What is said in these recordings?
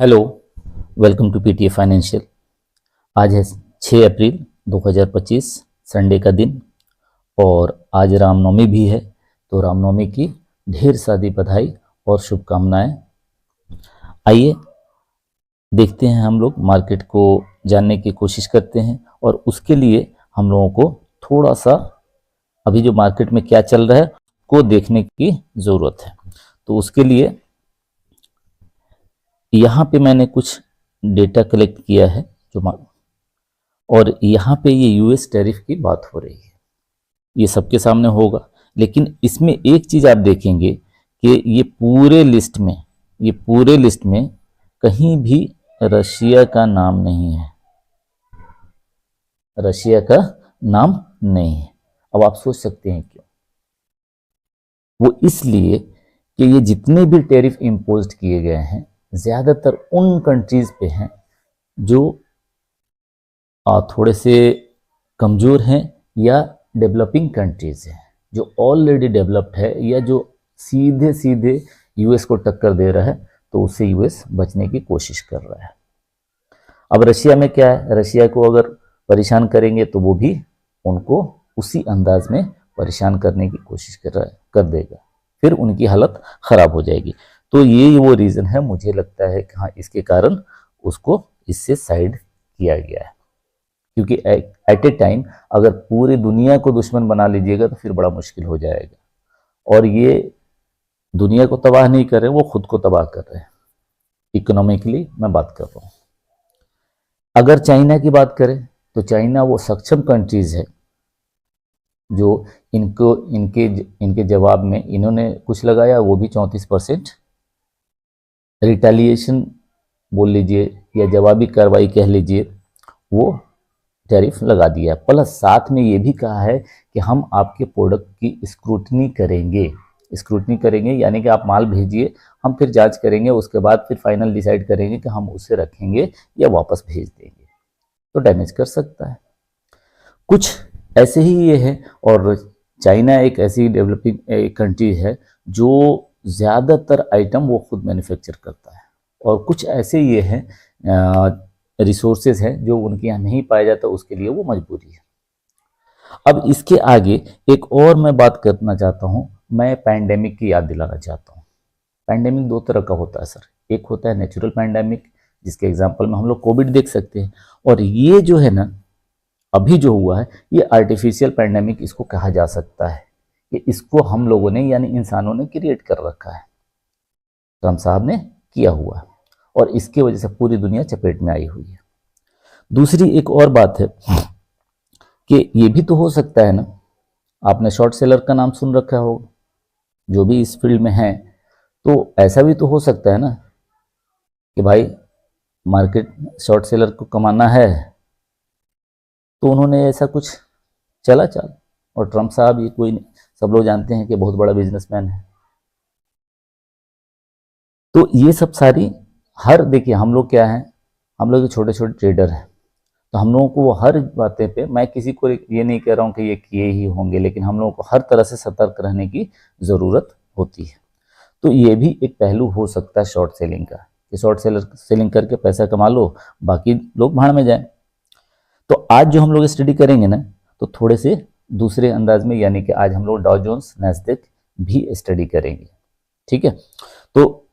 Hello, welcome to PTA financial. आज है 6 अप्रैल 2025 Sunday का दिन और आज रामनवमी भी है। तो रामनवमी की ढेर सारी बधाई और शुभकामनाएं। आइए देखते हैं, हम लोग मार्केट को जानने की कोशिश करते हैं और उसके लिए हम लोगों को थोड़ा सा अभी जो मार्केट में क्या चल रहा है को देखने की ज़रूरत है। तो उसके लिए यहाँ पे मैंने कुछ डेटा कलेक्ट किया है और यहाँ पे ये यूएस टैरिफ की बात हो रही है। ये सबके सामने होगा, लेकिन इसमें एक चीज़ आप देखेंगे कि ये पूरे लिस्ट में कहीं भी रशिया का नाम नहीं है। रशिया का नाम नहीं है। अब आप सोच सकते हैं क्यों? वो इसलिए कि ये जितने भी टैरिफ इम्पोज किए गए हैं ज़्यादातर उन कंट्रीज़ पे हैं जो थोड़े से कमज़ोर हैं या डेवलपिंग कंट्रीज़ हैं, जो ऑलरेडी डेवलप्ड है या जो सीधे सीधे यूएस को टक्कर दे रहा है, तो उससे यूएस बचने की कोशिश कर रहा है। अब रशिया में क्या है, रशिया को अगर परेशान करेंगे तो वो भी उनको उसी अंदाज में परेशान करने की कोशिश कर देगा, फिर उनकी हालत ख़राब हो जाएगी। तो ये वो रीज़न है, मुझे लगता है कि हाँ, इसके कारण उसको इससे साइड किया गया है। क्योंकि एट ए टाइम अगर पूरी दुनिया को दुश्मन बना लीजिएगा तो फिर बड़ा मुश्किल हो जाएगा। और ये दुनिया को तबाह नहीं कर रहे, वो खुद को तबाह कर रहे हैं। इकोनॉमिकली मैं बात कर रहा हूँ। अगर चाइना की बात करें तो चाइना वो सक्षम कंट्रीज़ है जो इनके जवाब में इन्होंने कुछ लगाया, वो भी 34% रिटेलिएशन बोल लीजिए या जवाबी कार्रवाई कह लीजिए, वो टैरिफ लगा दिया। प्लस साथ में ये भी कहा है कि हम आपके प्रोडक्ट की स्क्रूटनी करेंगे, यानी कि आप माल भेजिए, हम फिर जांच करेंगे, उसके बाद फिर फाइनल डिसाइड करेंगे कि हम उसे रखेंगे या वापस भेज देंगे। तो डैमेज कर सकता है। कुछ ऐसे ही ये है। और चाइना एक ऐसी डेवलपिंग कंट्री है जो ज़्यादातर आइटम वो खुद मैन्युफैक्चर करता है, और कुछ ऐसे ये हैं रिसोर्सेज हैं जो उनके यहाँ नहीं पाया जाता, उसके लिए वो मजबूरी है। अब इसके आगे एक और मैं बात करना चाहता हूँ, मैं पैंडेमिक की याद दिलाना चाहता हूँ। पैंडेमिक दो तरह का होता है सर। एक होता है नेचुरल पैंडेमिक, जिसके एग्जाम्पल में हम लोग कोविड देख सकते हैं, और ये जो है ना अभी जो हुआ है ये आर्टिफिशियल पैंडेमिक इसको कहा जा सकता है। कि इसको हम लोगों ने यानी इंसानों ने क्रिएट कर रखा है, ट्रम्प साहब ने किया हुआ है, और इसकी वजह से पूरी दुनिया चपेट में आई हुई है। दूसरी एक और बात है कि ये भी तो हो सकता है ना, आपने शॉर्ट सेलर का नाम सुन रखा होगा, जो भी इस फील्ड में है, तो ऐसा भी तो हो सकता है ना कि भाई मार्केट शॉर्ट सेलर को कमाना है, तो उन्होंने ऐसा कुछ चला। और ट्रम्प साहब ये कोई नहीं, सब लोग जानते हैं कि बहुत बड़ा बिजनेसमैन है। तो ये सब सारी देखिए हम लोग क्या हैं, हम लोग छोटे छोटे ट्रेडर हैं, तो हम लोगों को वो हर बातें पे, मैं किसी को ये नहीं कह रहा हूँ कि ये किए ही होंगे, लेकिन हम लोगों को हर तरह से सतर्क रहने की ज़रूरत होती है। तो ये भी एक पहलू हो सकता है शॉर्ट सेलिंग का, कि शॉर्ट सेलिंग करके पैसा कमा लो, बाकी लोग भाड़ में जाएं। तो आज जो हम लोग स्टडी करेंगे ना, तो थोड़े से दूसरे अंदाज में, यानी कि आज हम लोग डाउ जोन्स नैस्डैक भी स्टडी करेंगे। ठीक है, तो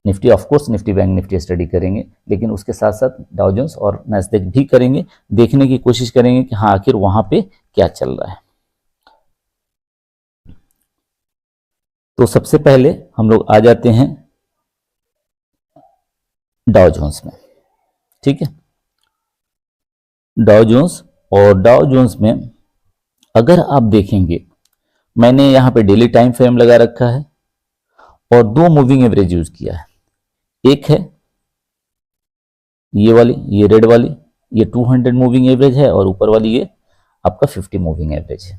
Nifty, of course Nifty bank Nifty study करेंगे, लेकिन उसके साथ साथ डाउ जोन्स और नैस्डैक भी करेंगे, देखने की कोशिश करेंगे कि हाँ आखिर वहां पे क्या चल रहा है। तो सबसे पहले हम लोग आ जाते हैं डाउ जोन्स में। ठीक है, डाउ जोन्स, और डाउ जोन्स में अगर आप देखेंगे, मैंने यहाँ पे डेली टाइम फ्रेम लगा रखा है और दो मूविंग एवरेज यूज किया है। एक है ये वाली, ये रेड वाली, ये 200 मूविंग एवरेज है, और ऊपर वाली ये आपका 50 मूविंग एवरेज है।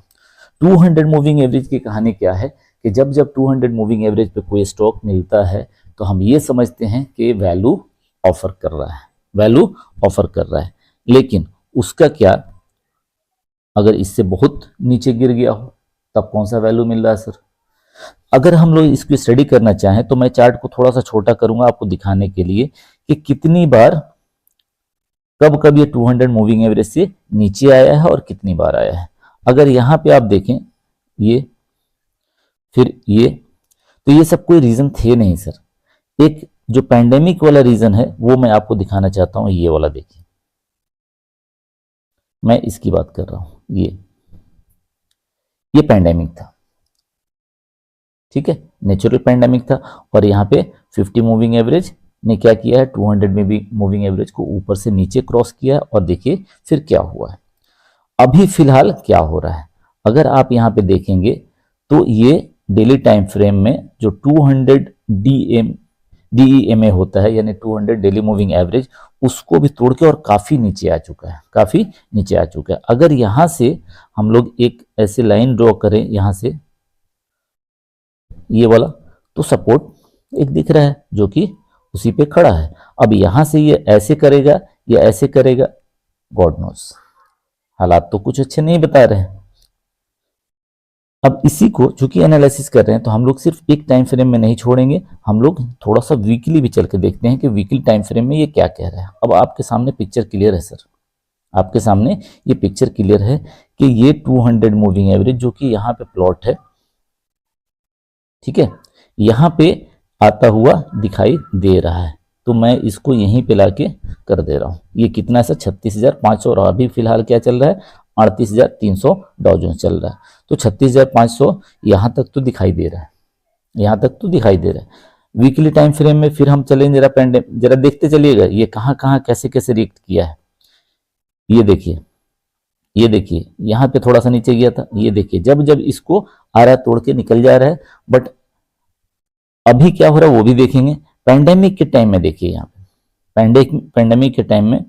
200 मूविंग एवरेज की कहानी क्या है कि जब 200 मूविंग एवरेज पे कोई स्टॉक मिलता है तो हम ये समझते हैं कि वैल्यू ऑफर कर रहा है, लेकिन उसका क्या, अगर इससे बहुत नीचे गिर गया हो तब कौन सा वैल्यू मिल रहा है सर? अगर हम लोग इसकी स्टडी करना चाहें तो मैं चार्ट को थोड़ा सा छोटा करूंगा आपको दिखाने के लिए कि कितनी बार कब कब ये 200 मूविंग एवरेज से नीचे आया है और कितनी बार आया है। अगर यहाँ पे आप देखें ये, फिर ये, तो ये सब कोई रीजन थे नहीं सर। एक जो पैंडेमिक वाला रीजन है वो मैं आपको दिखाना चाहता हूं, ये वाला देखिए, मैं इसकी बात कर रहा हूं। ये पैंडेमिक था, ठीक है, नेचुरल पैंडेमिक था। और यहाँ पे 50 मूविंग एवरेज ने क्या किया है, 200 में भी मूविंग एवरेज को ऊपर से नीचे क्रॉस किया है। और देखिए फिर क्या हुआ है, अभी फिलहाल क्या हो रहा है। अगर आप यहाँ पे देखेंगे तो ये डेली टाइम फ्रेम में जो 200 DEMA होता है, यानी 200 डेली मूविंग एवरेज, उसको भी तोड़ के और काफी नीचे आ चुका है, काफी नीचे आ चुका है। अगर यहां से हम लोग एक ऐसे लाइन ड्रॉ करें यहां से, ये वाला, तो सपोर्ट एक दिख रहा है जो कि उसी पे खड़ा है। अब यहां से ये ऐसे करेगा या ऐसे करेगा, गॉड नोस, हालात तो कुछ अच्छे नहीं बता रहे हैं। अब इसी को चूंकि एनालिसिस कर रहे हैं तो हम लोग सिर्फ एक टाइम फ्रेम में नहीं छोड़ेंगे, हम लोग थोड़ा सा वीकली भी चल के देखते हैं कि वीकली टाइम फ्रेम में ये क्या कह रहा है। अब आपके सामने पिक्चर क्लियर है सर, आपके सामने ये पिक्चर क्लियर है कि ये 200 मूविंग एवरेज जो कि यहाँ पे प्लॉट है, ठीक है, यहाँ पे आता हुआ दिखाई दे रहा है। तो मैं इसको यहीं पे लाके कर दे रहा हूँ। ये कितना है सर, 36,500, और अभी फिलहाल क्या चल रहा है, 38,300 डाउ जोन्स चल रहा है। तो 36,500 यहाँ तक तो दिखाई दे रहा है, यहाँ तक तो दिखाई दे रहा है। वीकली टाइम फ्रेम में फिर हम चलेंगे, जरा देखते चलिएगा ये कहाँ कहाँ कैसे कैसे रिएक्ट किया है। ये देखिए, ये देखिए, यहाँ पे थोड़ा सा नीचे गया था, ये देखिए जब जब इसको आ रहा है तोड़ के निकल जा रहा है। बट अभी क्या हो रहा है वो भी देखेंगे। पैंडेमिक के टाइम में देखिए, यहाँ पे पैंडेमिक के टाइम में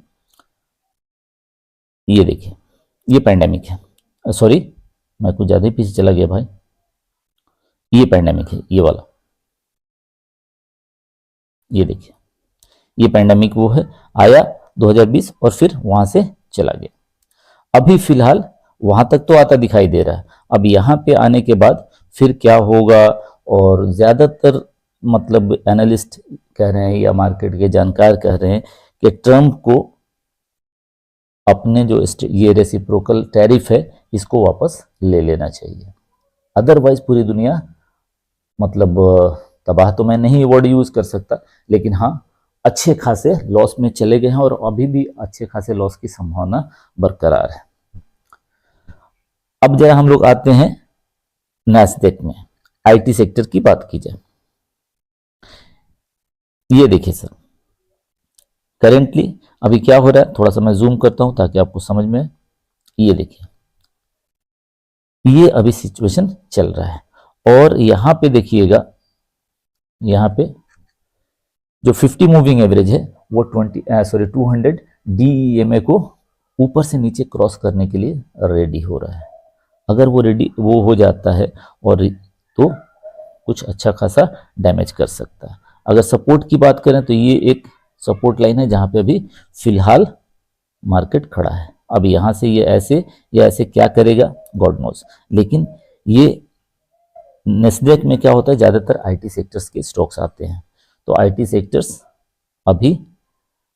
ये देखिए, ये पैंडेमिक है, सॉरी मैं कुछ ज्यादा ही पीछे चला गया भाई, ये पैंडेमिक है, ये वाला, ये देखिए, ये पैंडेमिक वो है, आया 2020 और फिर वहां से चला गया। अभी फिलहाल वहां तक तो आता दिखाई दे रहा है। अब यहाँ पे आने के बाद फिर क्या होगा, और ज्यादातर मतलब एनालिस्ट कह रहे हैं या मार्केट के जानकार कह रहे हैं कि ट्रम्प को अपने जो ये रेसिप्रोकल टैरिफ है इसको वापस ले लेना चाहिए, अदरवाइज पूरी दुनिया मतलब तबाह तो मैं नहीं वर्ड यूज कर सकता, लेकिन हाँ अच्छे खासे लॉस में चले गए हैं और अभी भी अच्छे खासे लॉस की संभावना बरकरार है। अब जरा हम लोग आते हैं नैस्डैक में, आईटी सेक्टर की बात की जाए। ये देखिए सर, करेंटली अभी क्या हो रहा है, थोड़ा सा मैं जूम करता हूं ताकि आपको समझ में। ये देखिए, ये अभी सिचुएशन चल रहा है। और यहां पे देखिएगा, यहां पे जो 50 मूविंग एवरेज है वो 200 DEMA को ऊपर से नीचे क्रॉस करने के लिए रेडी हो रहा है। अगर वो हो जाता है और तो कुछ अच्छा खासा डैमेज कर सकता है। अगर सपोर्ट की बात करें तो ये एक सपोर्ट लाइन है जहां पे अभी फिलहाल मार्केट खड़ा है। अब यहां से ये ऐसे या ऐसे क्या करेगा गॉड नोस, लेकिन ये नैस्डैक में क्या होता है, ज्यादातर आईटी सेक्टर्स के स्टॉक्स आते हैं। तो आईटी सेक्टर्स अभी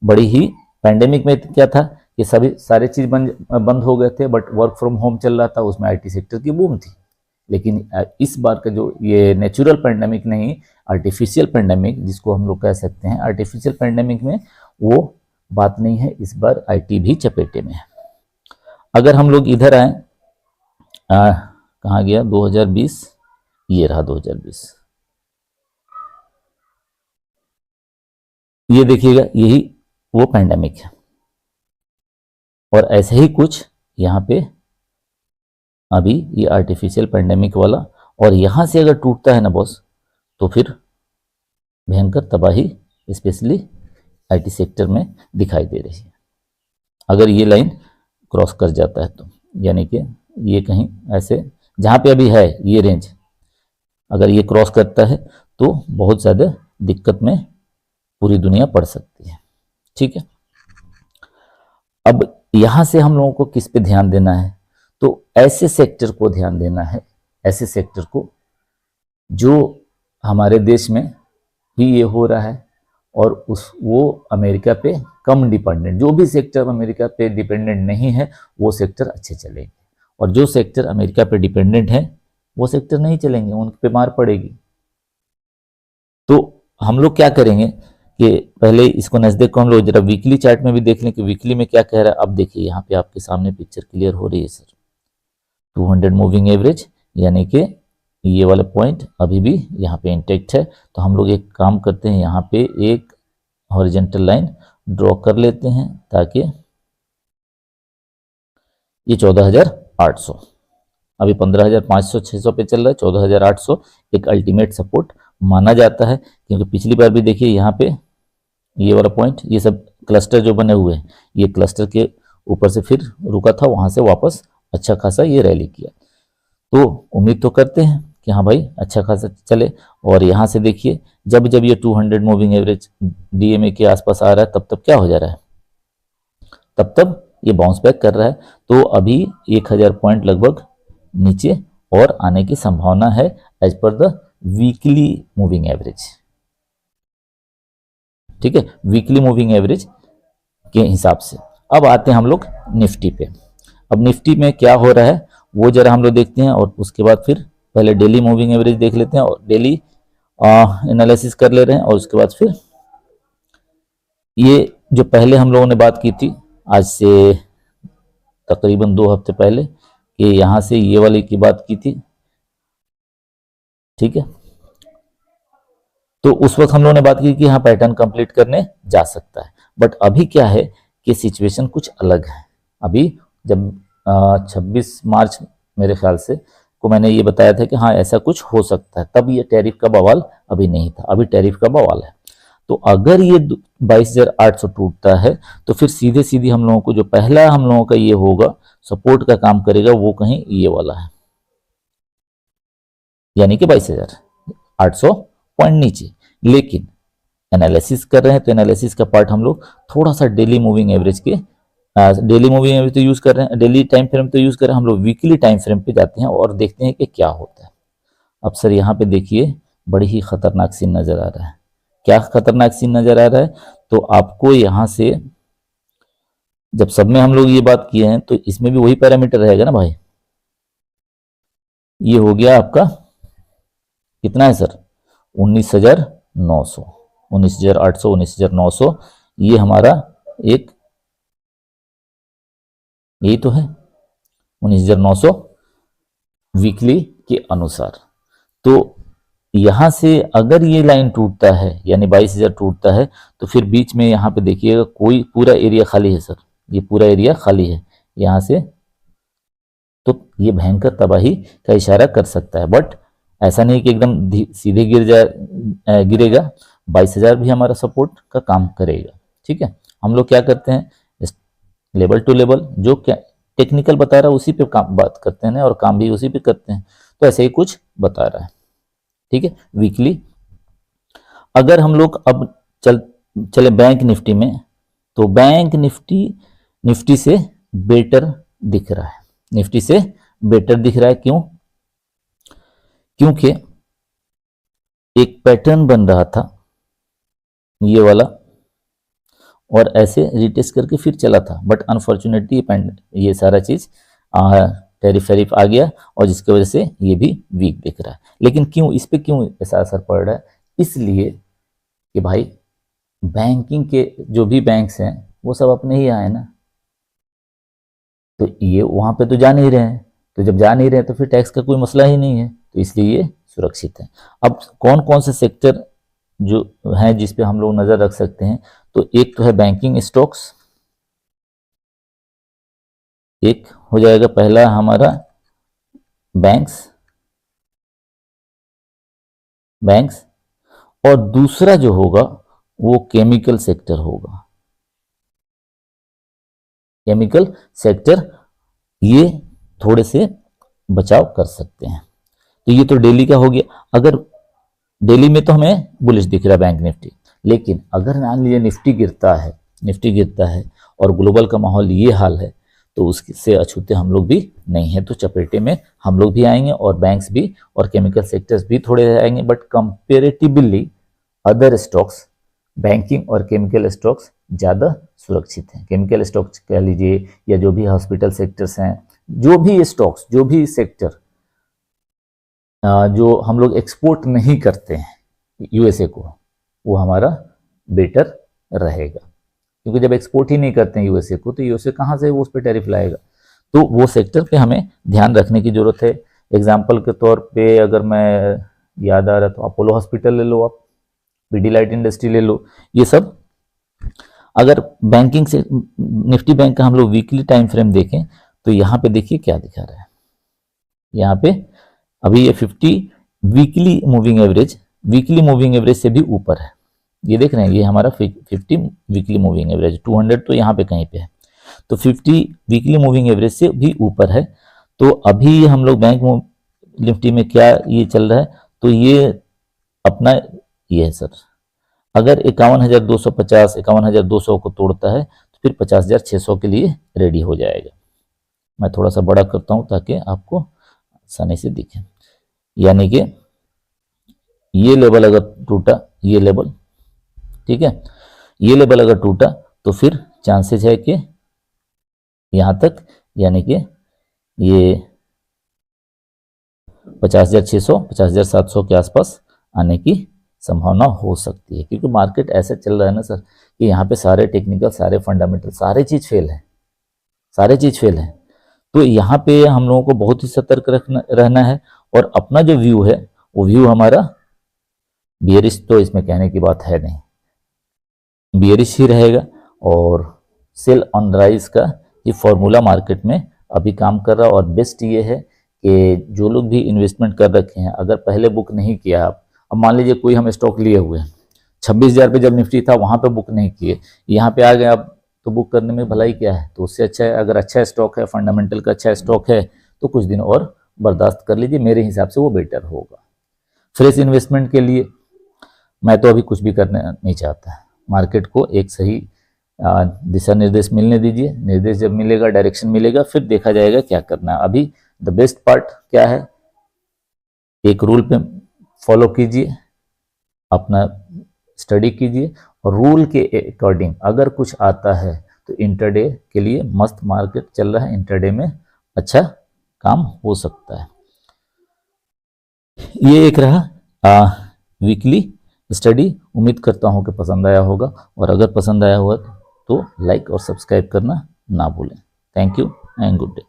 बड़ी ही, पैंडेमिक में क्या था कि सभी सारे चीज बंद हो गए थे, बट वर्क फ्रॉम होम चल रहा था, उसमें आईटी सेक्टर की बूम थी। लेकिन इस बार का जो ये नेचुरल पैंडेमिक नहीं, आर्टिफिशियल पैंडेमिक जिसको हम लोग कह सकते हैं, आर्टिफिशियल पैंडेमिक में वो बात नहीं है, इस बार आईटी भी चपेटे में है। अगर हम लोग इधर आए, कहाँ गया 2020, ये रहा 2020, ये देखिएगा यही वो पैंडेमिक है। और ऐसे ही कुछ यहाँ पे अभी ये आर्टिफिशियल पैंडेमिक वाला, और यहां से अगर टूटता है ना बॉस तो फिर भयंकर तबाही स्पेशली आईटी सेक्टर में दिखाई दे रही है। अगर ये लाइन क्रॉस कर जाता है तो, यानी कि ये कहीं ऐसे जहां पे अभी है ये रेंज, अगर ये क्रॉस करता है तो बहुत ज़्यादा दिक्कत में पूरी दुनिया पड़ सकती है। ठीक है, अब यहां से हम लोगों को किस पे ध्यान देना है, तो ऐसे सेक्टर को ध्यान देना है, ऐसे सेक्टर को जो हमारे देश में ही ये हो रहा है और उस वो अमेरिका पे कम डिपेंडेंट, जो भी सेक्टर अमेरिका पे डिपेंडेंट नहीं है वो सेक्टर अच्छे चलेंगे, और जो सेक्टर अमेरिका पे डिपेंडेंट है वो सेक्टर नहीं चलेंगे, उन पे मार पड़ेगी। तो हम लोग क्या करेंगे कि पहले इसको नज़दीक को हम लोग जरा वीकली चार्ट में भी देख लें कि वीकली में क्या कह रहा है। अब देखिए यहाँ पे आपके सामने पिक्चर क्लियर हो रही है सर। 200 मूविंग एवरेज यानी कि ये वाला पॉइंट अभी भी यहाँ पे इंटेक्ट है। तो हम लोग एक काम करते हैं, यहाँ पे एक हॉरिजेंटल लाइन ड्रॉ कर लेते हैं ताकि ये 14,800, अभी 15,500 600 पे चल रहा है, 14,800 एक अल्टीमेट सपोर्ट माना जाता है। क्योंकि पिछली बार भी देखिए यहाँ पे ये वाला पॉइंट, ये सब क्लस्टर जो बने हुए हैं, ये क्लस्टर के ऊपर से फिर रुका था, वहां से वापस अच्छा खासा ये रैली किया। तो उम्मीद तो करते हैं कि हाँ भाई अच्छा खासा चले। और यहाँ से देखिए जब जब ये 200 मूविंग एवरेज डीएमए के आसपास आ रहा है तब तब क्या हो जा रहा है, तब तब ये बाउंस बैक कर रहा है। तो अभी 1,000 पॉइंट लगभग नीचे और आने की संभावना है as per the weekly moving average. ठीक है, वीकली मूविंग एवरेज के हिसाब से। अब आते हैं हम लोग निफ्टी पे। अब निफ्टी में क्या हो रहा है वो जरा हम लोग देखते हैं, और उसके बाद फिर पहले डेली मूविंग एवरेज देख लेते हैं और डेली एनालिसिस कर ले रहे हैं। और उसके बाद फिर ये जो पहले हम लोगों ने बात की थी आज से तकरीबन 2 हफ्ते पहले, कि यहाँ से ये वाली की बात की थी। ठीक है, तो उस वक्त हम लोगों ने बात की कि हाँ पैटर्न कंप्लीट करने जा सकता है। बट अभी क्या है कि सिचुएशन कुछ अलग है। अभी जब 26 मार्च मेरे ख्याल से को मैंने ये बताया था कि हाँ ऐसा कुछ हो सकता है, तब ये टैरिफ का बवाल अभी नहीं था, अभी टैरिफ का बवाल है। तो अगर ये 22,800 टूटता है तो फिर सीधे सीधे हम लोगों को जो पहला हम लोगों का ये होगा सपोर्ट का काम करेगा वो कहीं ये वाला है, यानी कि 22,800 पॉइंट नीचे। लेकिन एनालिसिस कर रहे हैं तो एनालिसिस का पार्ट हम लोग थोड़ा सा डेली मूविंग एवरेज के, डेली मूविंग एवरेज तो यूज कर रहे हैं, डेली टाइम फ्रेम तो यूज कर रहे हैं, हम लोग वीकली टाइम फ्रेम पे जाते हैं और देखते हैं कि क्या होता है। अब सर यहाँ पे देखिए बड़ी ही खतरनाक सीन नजर आ रहा है। क्या खतरनाक सीन नजर आ रहा है, तो आपको यहाँ से जब सब में हम लोग ये बात किए हैं तो इसमें भी वही पैरामीटर रहेगा ना भाई। ये हो गया आपका कितना है सर, 19,900, 19,800, 19,900, ये हमारा एक यही तो है 19,900 वीकली के अनुसार। तो यहां से अगर ये लाइन टूटता है यानी 22,000 टूटता है तो फिर बीच में यहाँ पे देखिएगा कोई पूरा एरिया खाली है सर, ये पूरा एरिया खाली है यहाँ से, तो ये भयंकर तबाही का इशारा कर सकता है। बट ऐसा नहीं कि एकदम सीधे गिरेगा, 22,000 भी हमारा सपोर्ट का काम करेगा। ठीक है, हम लोग क्या करते हैं लेवल टू लेवल जो क्या टेक्निकल बता रहा है उसी पे काम बात करते हैं और काम भी उसी पे करते हैं। तो ऐसे ही कुछ बता रहा है। ठीक है, वीकली अगर हम लोग अब चले बैंक निफ्टी में, तो बैंक निफ्टी से बेटर दिख रहा है, निफ्टी से बेटर दिख रहा है। क्यों? क्योंकि एक पैटर्न बन रहा था ये वाला और ऐसे रिटेस्ट करके फिर चला था, बट अनफॉर्चुनेटली ये सारा चीज टैरिफ आ गया और जिसकी वजह से ये भी वीक दिख रहा है। लेकिन क्यों इस पे क्यों ऐसा असर पड़ रहा है? इसलिए कि भाई बैंकिंग के जो भी बैंक्स हैं वो सब अपने ही आए ना, तो ये वहां पे तो जा नहीं रहे हैं, तो जब जा नहीं रहे तो फिर टैक्स का कोई मसला ही नहीं है, तो इसलिए ये सुरक्षित है। अब कौन कौन से सेक्टर जो हैं जिस पे हम लोग नजर रख सकते हैं, तो एक तो है बैंकिंग स्टॉक्स, एक हो जाएगा पहला हमारा बैंक्स और दूसरा जो होगा वो केमिकल सेक्टर होगा। केमिकल सेक्टर ये थोड़े से बचाव कर सकते हैं। तो ये तो डेली का हो गया। अगर डेली में तो हमें बुलिश दिख रहा है बैंक निफ्टी, लेकिन अगर मान लीजिए निफ्टी गिरता है और ग्लोबल का माहौल ये हाल है तो उससे अछूते हम लोग भी नहीं है, तो चपेटे में हम लोग भी आएंगे और बैंक्स भी और केमिकल सेक्टर्स भी थोड़े आएंगे। But comparatively other stocks banking और केमिकल स्टॉक्स ज़्यादा सुरक्षित हैं। केमिकल स्टॉक्स कह लीजिए या जो भी हॉस्पिटल सेक्टर्स हैं, जो भी स्टॉक्स, जो भी सेक्टर जो हम लोग एक्सपोर्ट नहीं करते हैं यूएसए को, वो हमारा बेटर रहेगा। क्योंकि जब एक्सपोर्ट ही नहीं करते हैं यूएसए को, तो यूएसए कहाँ से वो उस पर टैरिफ लाएगा। तो वो सेक्टर पे हमें ध्यान रखने की ज़रूरत है। एग्जाम्पल के तौर पे अगर मैं याद आ रहा तो अपोलो हॉस्पिटल ले लो, आप पीडीलाइट इंडस्ट्री ले लो, ये सब। अगर बैंकिंग से निफ्टी बैंक का हम लोग वीकली टाइम फ्रेम देखें तो यहाँ पे देखिए क्या दिखा रहा है। यहाँ पे अभी ये 50 वीकली मूविंग एवरेज से भी ऊपर है। ये देख रहे हैं, ये हमारा 50 वीकली मूविंग एवरेज, 200 तो यहाँ पे कहीं पे है, तो 50 वीकली मूविंग एवरेज से भी ऊपर है। तो अभी हम लोग बैंक निफ्टी में क्या ये चल रहा है, तो ये अपना ये है सर, अगर 51,250 51,200 को तोड़ता है तो फिर 50,600 के लिए रेडी हो जाएगा। मैं थोड़ा सा बड़ा करता हूँ ताकि आपको आसानी से दिखे। यानी कि ये लेवल अगर टूटा, ये लेवल, ठीक है, ये लेवल अगर टूटा तो फिर चांसेस है कि यहाँ तक, यानी कि ये 50,600 50,700 के आसपास आने की संभावना हो सकती है। क्योंकि मार्केट ऐसा चल रहा है ना सर कि यहाँ पे सारे टेक्निकल, सारे फंडामेंटल, सारे चीज़ फेल है। तो यहाँ पे हम लोगों को बहुत ही सतर्क रहना है। और अपना जो व्यू है वो व्यू हमारा बियरिश, तो इसमें कहने की बात है नहीं, बियरिश ही रहेगा। और सेल ऑन राइज का ये फॉर्मूला मार्केट में अभी काम कर रहा है। और बेस्ट ये है कि जो लोग भी इन्वेस्टमेंट कर रखे हैं, अगर पहले बुक नहीं किया आप, अब मान लीजिए कोई हम स्टॉक लिए हुए हैं 26,000 पे जब निफ्टी था वहाँ पे बुक नहीं किए, यहाँ पे आ गए अब, तो बुक करने में भलाई क्या है। तो उससे अच्छा है, अगर अच्छा स्टॉक है, फंडामेंटल का अच्छा स्टॉक है, तो कुछ दिन और बर्दाश्त कर लीजिए, मेरे हिसाब से वो बेटर होगा। फ्रेश इन्वेस्टमेंट के लिए मैं तो अभी कुछ भी करना नहीं चाहता। मार्केट को एक सही दिशा निर्देश मिलने दीजिए। निर्देश जब मिलेगा, डायरेक्शन मिलेगा, फिर देखा जाएगा क्या करना है। अभी द बेस्ट पार्ट क्या है, एक रूल पे फॉलो कीजिए, अपना स्टडी कीजिए, और रूल के अकॉर्डिंग अगर कुछ आता है तो इंटरडे के लिए मस्त मार्केट चल रहा है, इंटरडे में अच्छा काम हो सकता है। ये एक रहा वीकली स्टडी। उम्मीद करता हूँ कि पसंद आया होगा, और अगर पसंद आया हुआ तो लाइक और सब्सक्राइब करना ना भूलें। Thank you and good day.